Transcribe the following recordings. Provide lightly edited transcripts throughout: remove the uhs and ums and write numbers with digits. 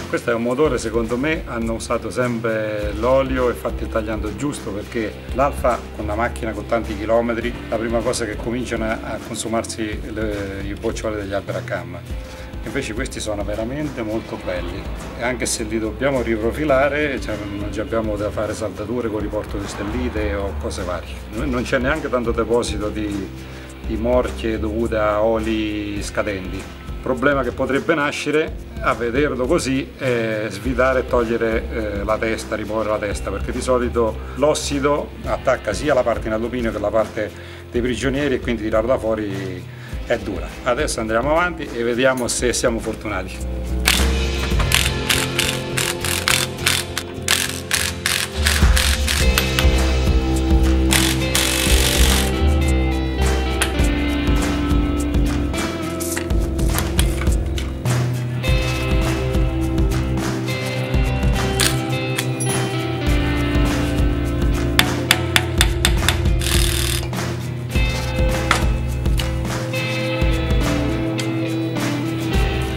Questo è un motore, secondo me hanno usato sempre l'olio e fatto il tagliando giusto, perché l'Alfa con una macchina con tanti chilometri, la prima cosa che cominciano a consumarsi i boccioli degli alberi a camma. Invece questi sono veramente molto belli e anche se li dobbiamo riprofilare, cioè, non ci abbiamo da fare saldature con riporto di stellite o cose varie. Non c'è neanche tanto deposito di morchie dovute a oli scadenti. Il problema che potrebbe nascere a vederlo così è svidare e togliere la testa, rimuovere la testa, perché di solito l'ossido attacca sia la parte in alluminio che la parte dei prigionieri e quindi tirarla da fuori è dura. Adesso andiamo avanti e vediamo se siamo fortunati.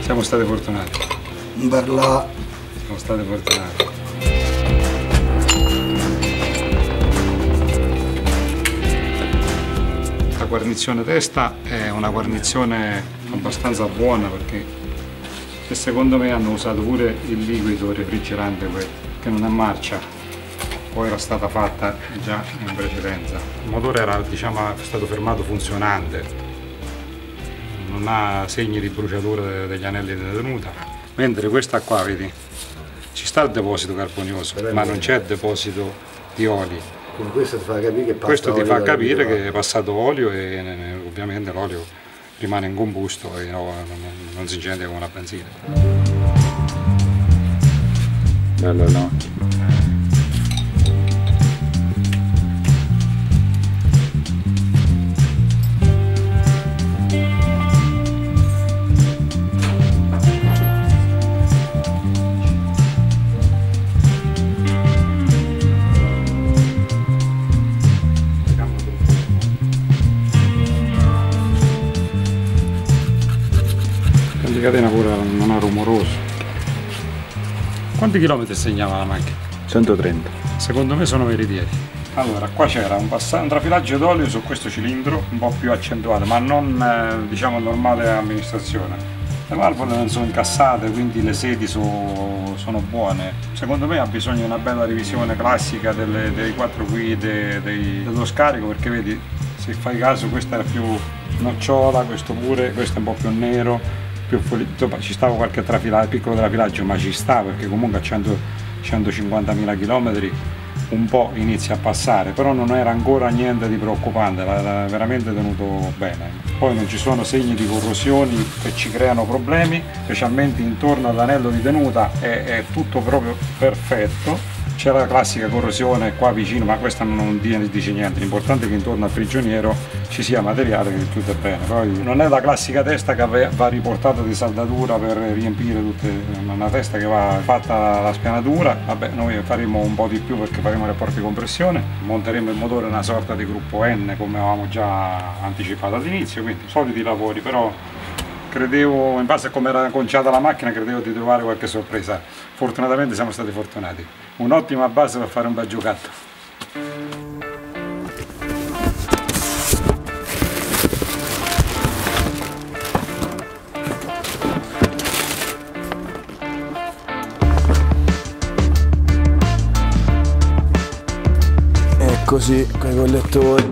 Siamo stati fortunati. Siamo stati fortunati. La guarnizione testa è una guarnizione abbastanza buona, perché secondo me hanno usato pure il liquido refrigerante che non è marcia, poi era stata fatta già in precedenza. Il motore era, diciamo, stato fermato funzionante, non ha segni di bruciatura degli anelli di tenuta, mentre questa qua, vedi, ci sta il deposito carbonioso, ma non c'è deposito di oli. Quindi questo ti fa capire che questo ti fa capire che è passato olio e ovviamente l'olio rimane in combusto e non si incendia come una benzina. Bello l'occhio. La catena pure non è rumoroso. Quanti chilometri segnava la macchina? 130. Secondo me sono veritieri. Allora, qua c'era un trafilaggio d'olio su questo cilindro un po' più accentuato, ma non diciamo normale amministrazione. Le valvole non sono incassate, quindi le sedi sono buone. Secondo me ha bisogno di una bella revisione classica dei quattro guide, dello scarico, perché vedi, se fai caso questa era più nocciola, questo pure, questo è un po' più nero. Ci stava qualche piccolo trafilaggio, ma ci sta, perché comunque a 150.000 km un po' inizia a passare, però non era ancora niente di preoccupante, era veramente tenuto bene. Poi non ci sono segni di corrosioni che ci creano problemi, specialmente intorno all'anello di tenuta è tutto proprio perfetto. C'è la classica corrosione qua vicino, ma questa non dice niente, l'importante è che intorno al prigioniero ci sia materiale, che tutto è bene. Poi non è la classica testa che va riportata di saldatura per riempire una testa che va fatta la spianatura. Vabbè, noi faremo un po' di più perché faremo i rapporti di compressione, monteremo il motore una sorta di gruppo N come avevamo già anticipato all'inizio, quindi soliti lavori, però credevo, in base a come era conciata la macchina, credevo di trovare qualche sorpresa. Fortunatamente siamo stati fortunati. Un'ottima base per fare un bel giocatto. E così, con i collettori.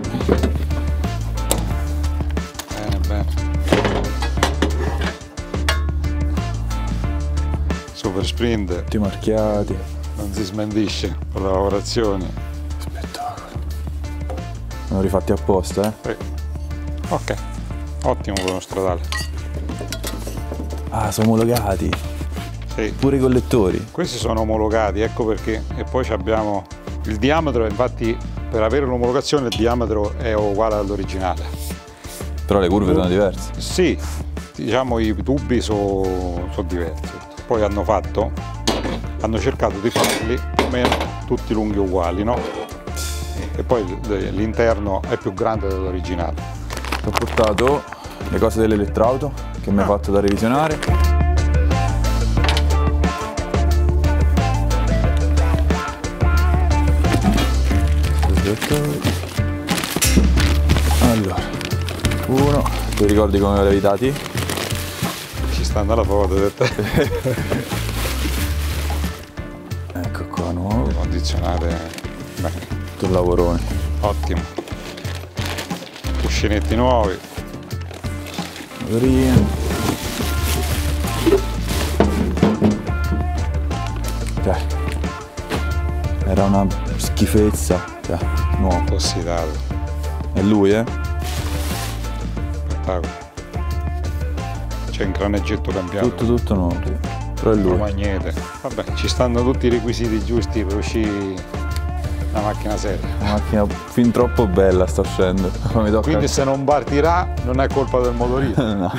Bene. Super sprint. Tutti marchiati. Non si smentisce con la lavorazione. Spettacolo. Sono rifatti apposta, eh? Ok, ottimo per uno stradale. Ah, sono omologati. Sì. Pure i collettori. Questi sono omologati, ecco perché. E poi abbiamo il diametro, infatti per avere l'omologazione il diametro è uguale all'originale. Però le curve sono diverse. Sì, diciamo i tubi sono diversi. Poi hanno cercato di farli più o meno tutti lunghi uguali, no? E poi l'interno è più grande dell'originale. Ho portato le cose dell'elettrauto che mi ha fatto da revisionare. ricordi come li evitati? Ci stanno la foto di te. Ecco qua, nuovo. Condizionate bene. Tutto il lavorone. Ottimo. Cuscinetti nuovi. Motorino. Cioè, era una schifezza. Cioè, nuovo. Ossidato. È lui, Spettacolo. C'è un craneggetto cambiato. Tutto nuovo, sì. Però è lui. Magnete. Vabbè, ci stanno tutti i requisiti giusti per uscire una macchina seria. Una macchina fin troppo bella sta uscendo. Mi tocca... Quindi se non partirà non è colpa del motorino. No.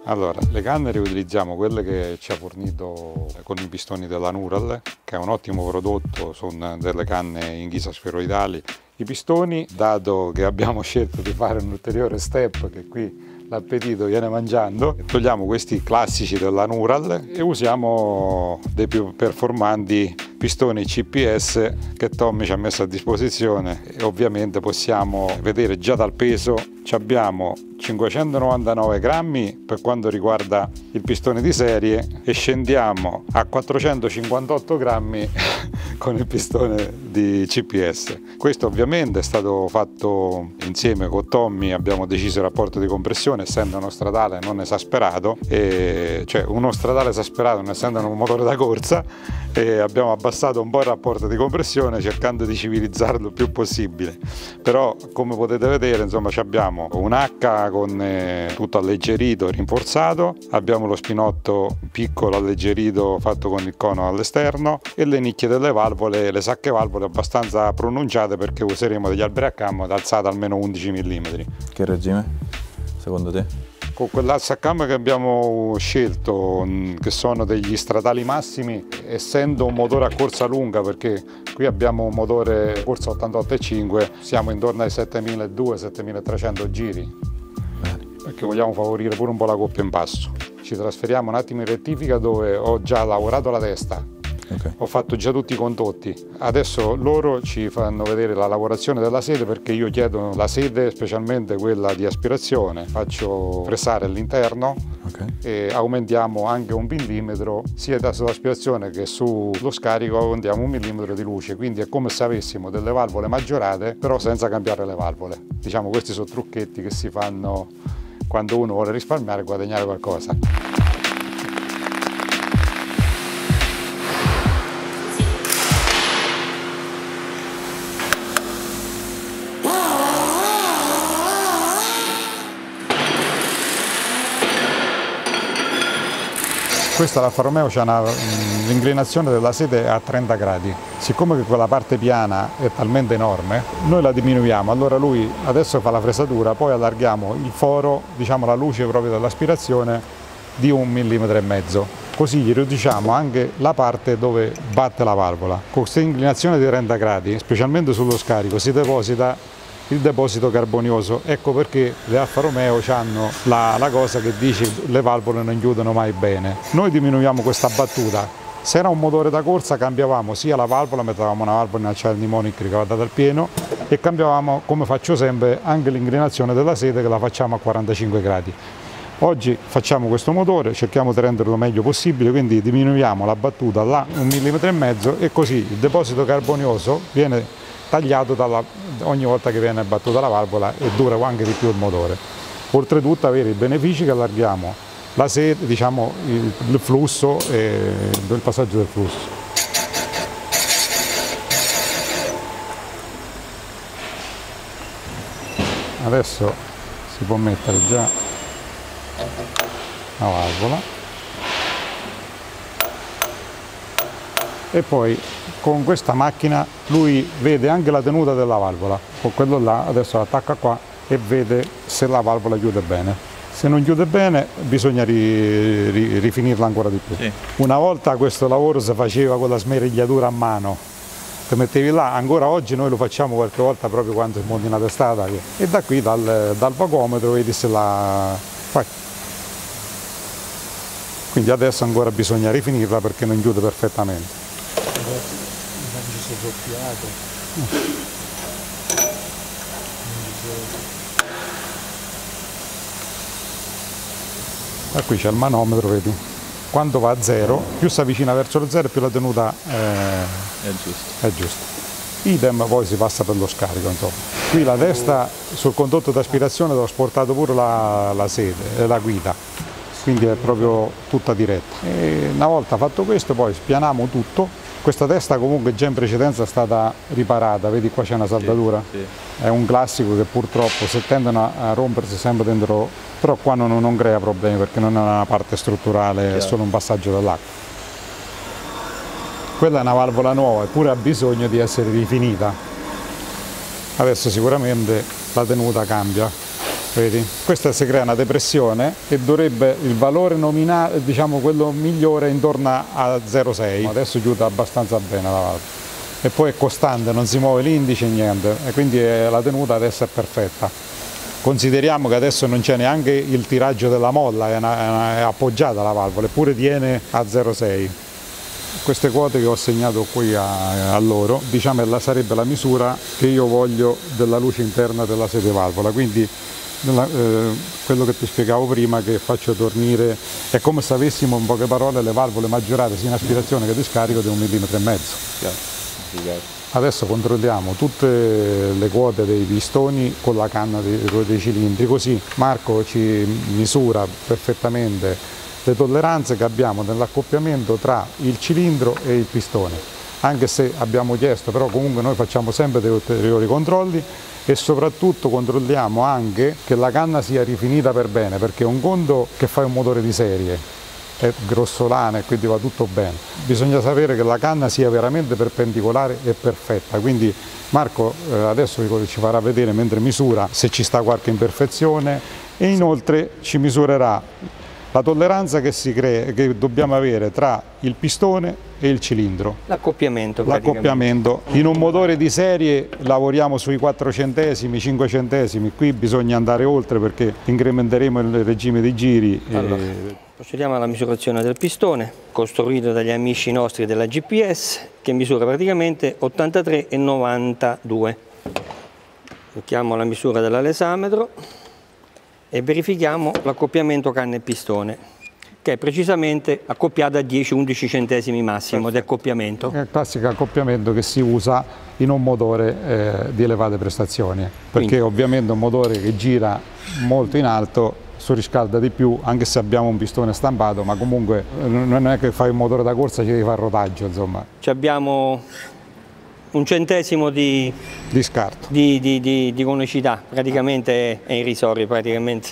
Allora, le canne riutilizziamo quelle che ci ha fornito con i pistoni della Nural, che è un ottimo prodotto, sono delle canne in ghisa sferoidali. I pistoni, dato che abbiamo scelto di fare un ulteriore step, che qui l'appetito viene mangiando, togliamo questi classici della Nural e usiamo dei più performanti pistoni CPS che Tommy ci ha messo a disposizione, e ovviamente possiamo vedere già dal peso. Abbiamo 599 grammi per quanto riguarda il pistone di serie e scendiamo a 458 grammi con il pistone di CPS. Questo ovviamente è stato fatto insieme con Tommy, abbiamo deciso il rapporto di compressione essendo uno stradale non esasperato, cioè uno stradale esasperato non essendo un motore da corsa, e abbiamo abbassato un po' il rapporto di compressione cercando di civilizzarlo il più possibile. Però come potete vedere, insomma, abbiamo un H con tutto alleggerito, rinforzato, abbiamo lo spinotto piccolo alleggerito fatto con il cono all'esterno e le nicchie delle valvole, le sacche valvole abbastanza pronunciate perché useremo degli alberi a cam d'alzata almeno 11 mm. Che regime, secondo te? Con quell'alza a cam che abbiamo scelto, che sono degli stradali massimi, essendo un motore a corsa lunga, perché qui abbiamo un motore corsa 88,5, siamo intorno ai 7200-7300 giri, perché vogliamo favorire pure un po' la coppia in passo. Ci trasferiamo un attimo in rettifica dove ho già lavorato la testa. Okay. Ho fatto già tutti i condotti, adesso loro ci fanno vedere la lavorazione della sede, perché io chiedo la sede, specialmente quella di aspirazione, faccio pressare all'interno, okay, e aumentiamo anche 1 millimetro sia sull'aspirazione che sullo scarico, aumentiamo 1 millimetro di luce, quindi è come se avessimo delle valvole maggiorate però senza cambiare le valvole. Diciamo, questi sono trucchetti che si fanno quando uno vuole risparmiare e guadagnare qualcosa. Questa l'Alfa Romeo c'ha l'inclinazione della sede a 30 gradi. Siccome che quella parte piana è talmente enorme, noi la diminuiamo. Allora lui adesso fa la fresatura, poi allarghiamo il foro, diciamo la luce proprio dell'aspirazione, di 1,5 mm. Così gli riduciamo anche la parte dove batte la valvola. Con questa inclinazione di 30 gradi, specialmente sullo scarico, si deposita il deposito carbonioso. Ecco perché le Alfa Romeo hanno la cosa che dice le valvole non chiudono mai bene. Noi diminuiamo questa battuta. Se era un motore da corsa cambiavamo sia la valvola, mettevamo una valvola in acciaio Nimonic ricavata dal pieno, e cambiavamo, come faccio sempre, anche l'inclinazione della sede, che la facciamo a 45 gradi. Oggi facciamo questo motore, cerchiamo di renderlo meglio possibile, quindi diminuiamo la battuta là 1,5 mm e così il deposito carbonioso viene tagliato ogni volta che viene battuta la valvola e dura anche di più il motore. Oltretutto avere i benefici che allarghiamo la sede, diciamo il flusso e il passaggio del flusso. Adesso si può mettere già la valvola e poi con questa macchina lui vede anche la tenuta della valvola. Con quello là adesso l'attacca qua e vede se la valvola chiude bene. Se non chiude bene bisogna rifinirla ancora di più. Sì. Una volta questo lavoro si faceva con la smerigliatura a mano, ti mettevi là, ancora oggi noi lo facciamo qualche volta proprio quando smonti una testata, e da qui dal vagometro vedi se la fai. Quindi adesso ancora bisogna rifinirla perché non chiude perfettamente. Qui c'è il manometro, vedi? Quando va a 0, più si avvicina verso lo 0 più la tenuta è giusta. Idem poi si passa per lo scarico, insomma. Qui la testa sul condotto d'aspirazione ho sportato pure la sede, la guida, quindi è proprio tutta diretta. E una volta fatto questo poi spianiamo tutto. Questa testa comunque già in precedenza è stata riparata, vedi qua c'è una saldatura? Sì. È un classico che purtroppo se tendono a rompersi sempre dentro, però qua non crea problemi perché non è una parte strutturale, è solo un passaggio dell'acqua. Quella è una valvola nuova, eppure ha bisogno di essere rifinita. Adesso sicuramente la tenuta cambia, vedi? Questa si crea una depressione e dovrebbe il valore nominale, diciamo quello migliore, intorno a 0,6. Adesso chiude abbastanza bene la valvola. E poi è costante, non si muove l'indice, niente, e quindi la tenuta adesso è perfetta. Consideriamo che adesso non c'è neanche il tiraggio della molla, è appoggiata la valvola, eppure tiene a 0,6. Queste quote che ho segnato qui a loro, diciamo sarebbe la misura che io voglio della luce interna della sede valvola, quindi quello che ti spiegavo prima, che faccio dormire, è come se avessimo in poche parole le valvole maggiorate sia in aspirazione che di scarico di 1,5 mm. Adesso controlliamo tutte le quote dei pistoni con la canna dei cilindri, così Marco ci misura perfettamente le tolleranze che abbiamo nell'accoppiamento tra il cilindro e il pistone, anche se abbiamo chiesto, però comunque noi facciamo sempre dei ulteriori controlli e soprattutto controlliamo anche che la canna sia rifinita per bene, perché è un conto che fai un motore di serie, è grossolana e quindi va tutto bene, bisogna sapere che la canna sia veramente perpendicolare e perfetta, quindi Marco adesso ci farà vedere mentre misura se ci sta qualche imperfezione e inoltre ci misurerà la tolleranza che si crea, che dobbiamo avere tra il pistone e il cilindro. L'accoppiamento. In un motore di serie lavoriamo sui 4 centesimi, 5 centesimi, qui bisogna andare oltre perché incrementeremo il regime di giri. Allora, procediamo alla misurazione del pistone, costruito dagli amici nostri della GPS, che misura praticamente 83,92. Mettiamo la misura dell'alesametro e verifichiamo l'accoppiamento canna e pistone, che è precisamente accoppiata a 10-11 centesimi massimo di accoppiamento. È il classico accoppiamento che si usa in un motore di elevate prestazioni, perché quindi, ovviamente un motore che gira molto in alto surriscalda di più, anche se abbiamo un pistone stampato, ma comunque non è che fai un motore da corsa, ci devi fare rotaggio, insomma. Abbiamo un centesimo di scarto, di conicità, praticamente è irrisorio praticamente.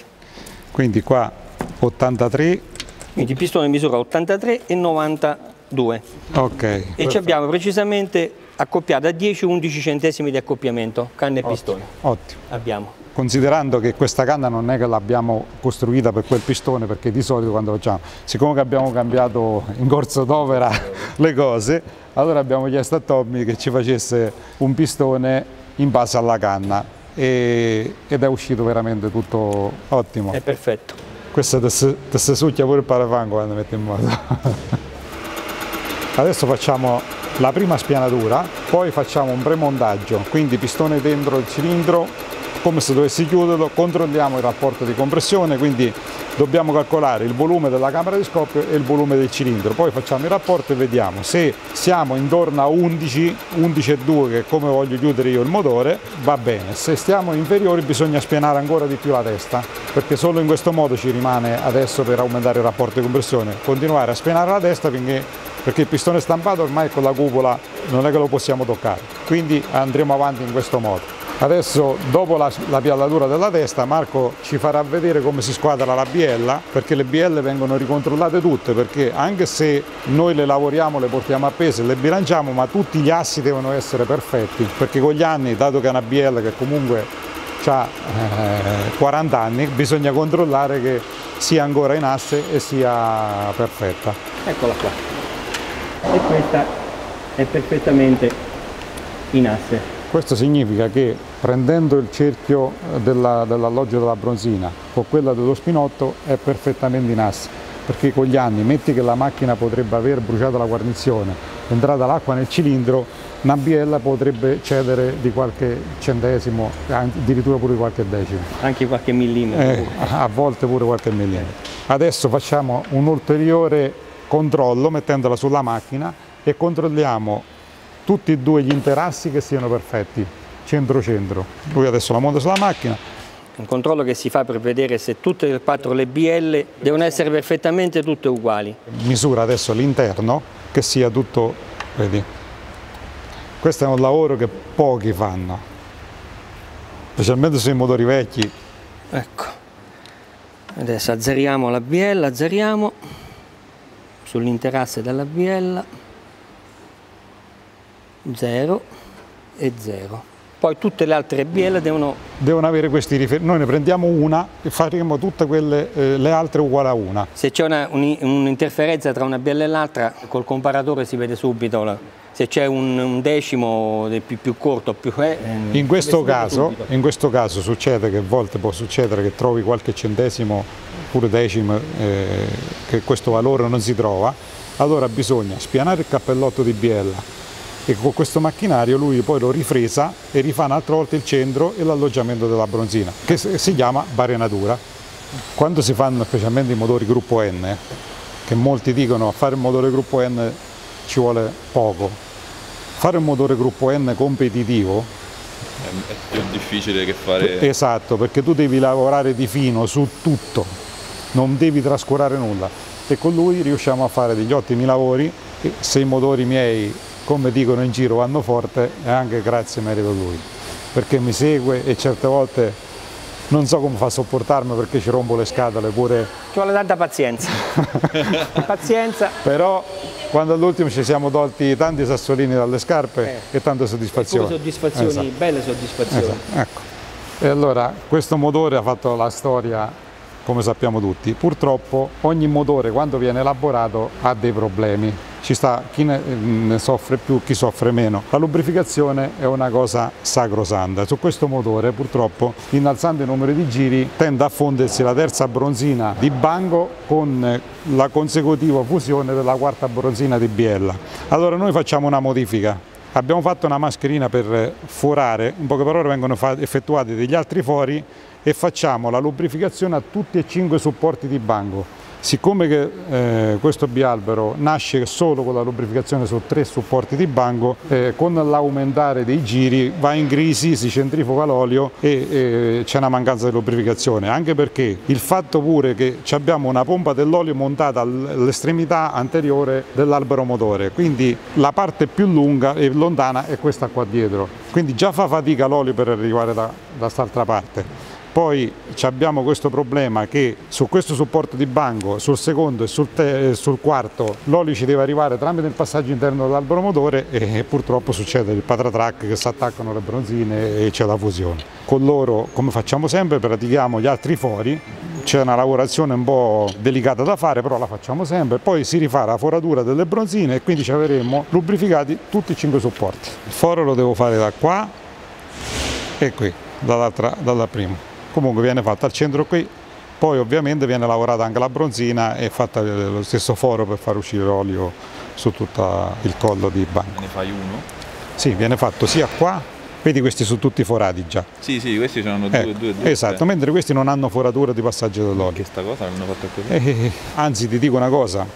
Quindi qua 83. Quindi il pistone misura 83,92. Ok. E ci abbiamo precisamente accoppiato a 10-11 centesimi di accoppiamento, canna e pistone. Ottimo. Abbiamo. Considerando che questa canna non è che l'abbiamo costruita per quel pistone, perché di solito quando facciamo, siccome che abbiamo cambiato in corso d'opera le cose, allora abbiamo chiesto a Tommy che ci facesse un pistone in base alla canna ed è uscito veramente tutto ottimo. È perfetto. Questo ti si succhia pure il parafango quando metti in moto. Adesso facciamo la prima spianatura, poi facciamo un premontaggio, quindi pistone dentro il cilindro, come se dovessi chiuderlo, controlliamo il rapporto di compressione, quindi dobbiamo calcolare il volume della camera di scoppio e il volume del cilindro, poi facciamo il rapporto e vediamo se siamo intorno a 11, 11,2 che è come voglio chiudere io il motore, va bene, se stiamo inferiori bisogna spianare ancora di più la testa, perché solo in questo modo ci rimane adesso per aumentare il rapporto di compressione, continuare a spianare la testa perché il pistone stampato ormai con la cupola non è che lo possiamo toccare, quindi andremo avanti in questo modo. Adesso dopo la piallatura della testa Marco ci farà vedere come si squadra la biella, perché le bielle vengono ricontrollate tutte, perché anche se noi le lavoriamo, le portiamo appese, le bilanciamo, ma tutti gli assi devono essere perfetti, perché con gli anni, dato che è una biella che comunque ha 40 anni, bisogna controllare che sia ancora in asse e sia perfetta. Eccola qua. E questa è perfettamente in asse. Questo significa che prendendo il cerchio dell'alloggio della bronzina con quella dello spinotto è perfettamente in asse, perché con gli anni, metti che la macchina potrebbe aver bruciato la guarnizione, è entrata l'acqua nel cilindro, una biella potrebbe cedere di qualche centesimo, addirittura pure qualche decimo. Anche qualche millimetro. A volte pure qualche millimetro. Adesso facciamo un ulteriore controllo mettendola sulla macchina e controlliamo tutti e due gli interassi che siano perfetti, centro-centro. Lui adesso la monta sulla macchina. Un controllo che si fa per vedere se tutte e quattro le bielle devono essere perfettamente tutte uguali. Misura adesso l'interno, che sia tutto, vedi? Questo è un lavoro che pochi fanno, specialmente sui motori vecchi. Ecco, adesso azzeriamo la biella, azzeriamo sull'interasse della biella, 0 e 0. Poi tutte le altre bielle devono avere questi riferimenti. Noi ne prendiamo una e faremo tutte quelle, le altre uguali a una. Se c'è un'interferenza tra una biella e l'altra, col comparatore si vede subito. Se c'è un decimo più corto, in questo caso succede che a volte può succedere che trovi qualche centesimo, pure decimo, che questo valore non si trova. Allora bisogna spianare il cappellotto di biella e con questo macchinario lui poi lo rifresa e rifà un'altra volta il centro e l'alloggiamento della bronzina, che si chiama barenatura. Quando si fanno specialmente i motori gruppo N, che molti dicono a fare il motore gruppo N ci vuole poco, fare un motore gruppo N competitivo è più difficile che fare... Esatto, perché tu devi lavorare di fino su tutto, non devi trascurare nulla, e con lui riusciamo a fare degli ottimi lavori. E se i motori miei, come dicono in giro, vanno forte, è anche grazie e merito a lui, perché mi segue e certe volte non so come fa a sopportarmi perché ci rompo le scatole pure. Ci vuole tanta pazienza. Pazienza. Però quando all'ultimo ci siamo tolti tanti sassolini dalle scarpe e tante soddisfazioni. Soddisfazioni, esatto. Belle soddisfazioni. Esatto. Ecco. E allora questo motore ha fatto la storia, come sappiamo tutti. Purtroppo ogni motore quando viene elaborato ha dei problemi. Ci sta chi ne soffre più, chi soffre meno. La lubrificazione è una cosa sacrosanta. Su questo motore purtroppo, innalzando i numeri di giri, tende a fondersi la terza bronzina di banco con la consecutiva fusione della quarta bronzina di biella. Allora noi facciamo una modifica. Abbiamo fatto una mascherina per forare, in poche parole vengono effettuati degli altri fori e facciamo la lubrificazione a tutti e 5 i supporti di banco. Siccome che questo bialbero nasce solo con la lubrificazione su 3 supporti di banco, con l'aumentare dei giri va in crisi, si centrifuga l'olio e c'è una mancanza di lubrificazione, anche perché il fatto pure che abbiamo una pompa dell'olio montata all'estremità anteriore dell'albero motore, quindi la parte più lunga e lontana è questa qua dietro, quindi già fa fatica l'olio per arrivare da quest'altra parte. Poi abbiamo questo problema che su questo supporto di banco, sul secondo e sul quarto, l'olio ci deve arrivare tramite il passaggio interno dell'albero motore e purtroppo succede il patatrac che si attaccano le bronzine e c'è la fusione. Con loro, come facciamo sempre, pratichiamo gli altri fori. C'è una lavorazione un po' delicata da fare, però la facciamo sempre. Poi si rifà la foratura delle bronzine e quindi ci avremo lubrificati tutti i 5 supporti. Il foro lo devo fare da qua e qui, dalla prima. Comunque viene fatta al centro qui, poi ovviamente viene lavorata anche la bronzina e fatta lo stesso foro per far uscire l'olio su tutto il collo di banco. Ne fai uno? Sì, viene fatto sia qua, vedi questi sono tutti forati già. Sì, questi sono due. Esatto, mentre questi non hanno foratura di passaggio dell'olio. Questa cosa l'hanno fatta così? Anzi ti dico una cosa,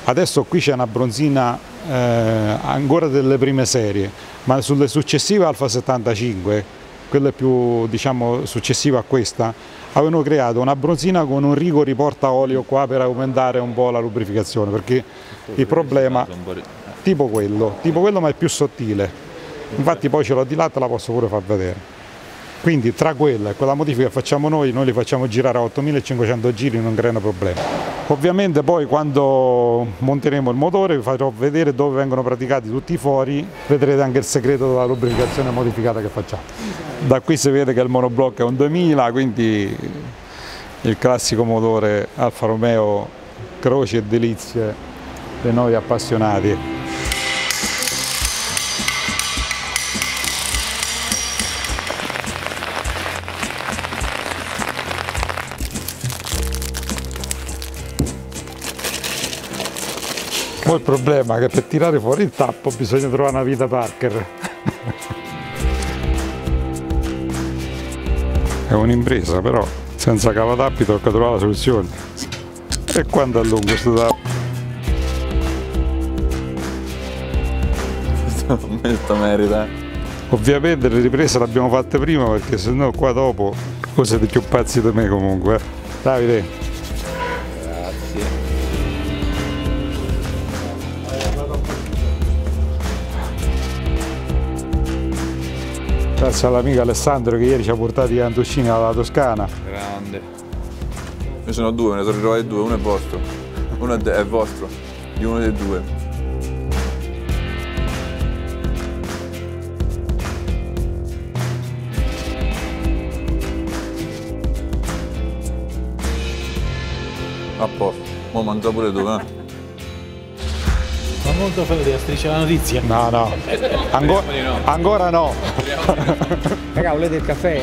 adesso qui c'è una bronzina ancora delle prime serie, ma sulle successive Alfa 75, quella più diciamo successiva a questa, avevano creato una bronzina con un rigo riporta olio qua per aumentare un po' la lubrificazione, perché il problema tipo quello ma è più sottile, infatti poi ce l'ho di là, te la posso pure far vedere. Quindi tra quella e quella modifica che facciamo noi li facciamo girare a 8500 giri, non creano problemi. Ovviamente poi quando monteremo il motore vi farò vedere dove vengono praticati tutti i fori, vedrete anche il segreto della lubrificazione modificata che facciamo. Da qui si vede che il monoblocco è un 2000, quindi il classico motore Alfa Romeo, croci e delizie dei noi appassionati. Poi il problema è che per tirare fuori il tappo bisogna trovare una vita Parker. È un'impresa, però senza cavatappi tocca trovare la soluzione. E quanto è lungo questo tappo? Questo merita. Ovviamente le riprese le abbiamo fatte prima perché sennò qua dopo voi siete più pazzi di me comunque. Davide. Grazie. Grazie all'amico Alessandro che ieri ci ha portato i cantuccini alla Toscana. Grande. Io sono due, me ne sono ritrovati due, uno è vostro. Uno è vostro, di uno dei due. A posto, mo mangia pure tu, eh? Ma molto felice, striscia la notizia. No, no. Ancora no. Raga, volete il caffè?